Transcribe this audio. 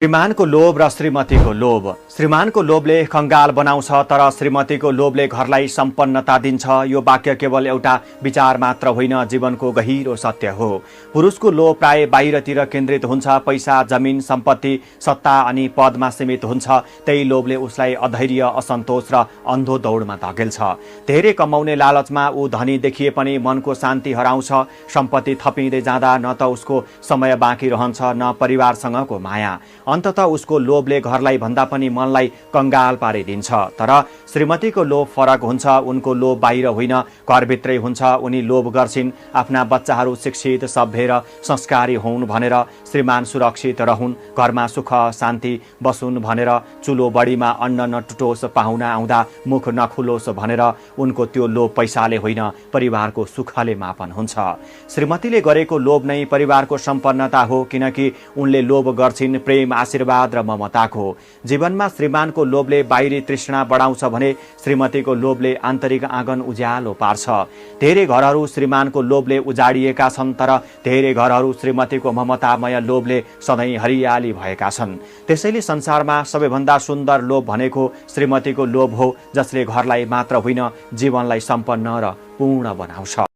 श्रीमानको लोभ र श्रीमतीको लोभ। श्रीमानको लोभले कंगाल बनाउँछ तर श्रीमतीको लोभले घरलाई सम्पन्नता दिन्छ। यो वाक्य केवल एउटा विचार मात्र होइन, जीवनको गहिरो सत्य हो। पुरुषको लोभ प्राय बाहिरतिर केन्द्रित हुन्छ, पैसा, जमिन, सम्पत्ति, सत्ता अनि पदमा सीमित हुन्छ। त्यही लोभले उसलाई अधैर्य, असन्तोष र अन्धो दौडमा धकेल्छ। धेरै कमाउने लालचमा ऊ धनी देखिए पनि मनको शान्ति हराउँछ। सम्पत्ति थपिँदै जाँदा न त उसको समय बाँकी रहन्छ न परिवारसँगको माया। अन्ततः उसको लोभले घरलाई भन्दा पनि मनलाई कंगाल पारिदिन्छ। तर श्रीमतीको लोभ फरक हुन्छ। उनको लोभ बाहिर होइन, घरभित्रै हुन्छ। उनी लोभ गर्छिन् आफ्ना बच्चाहरू शिक्षित, सभ्य र संस्कारी हुन् भनेर, श्रीमान सुरक्षित रहन्, घरमा सुख शान्ति बसुन् भनेर, चुलो बढीमा अन्न नटुटोस्, पाहुना आउँदा मुख नखुलोस् भनेर। उनको त्यो लोभ पैसाले होइन, परिवारको सुखले मापन हुन्छ। श्रीमतीले गरेको लोभ नै परिवारको सम्पन्नता हो, किनकि उनले लोभ गर्छिन् प्रेम, आशीर्वाद र ममताको। जीवनमा श्रीमानको लोभले बाहिरी तृष्णा बढाउँछ भने श्रीमतीको लोभले आन्तरिक आँगन उज्यालो पार्छ। धेरै घरहरू श्रीमानको लोभले उजाडिएका छन्, तर धेरै घरहरू श्रीमतीको ममतामय लोभले सधैँ हरियाली भएका छन्। त्यसैले संसारमा सबैभन्दा सुन्दर लोभ भनेको श्रीमतीको लोभ हो, जसले घरलाई मात्र होइन, जीवनलाई सम्पन्न र पूर्ण बनाउँछ।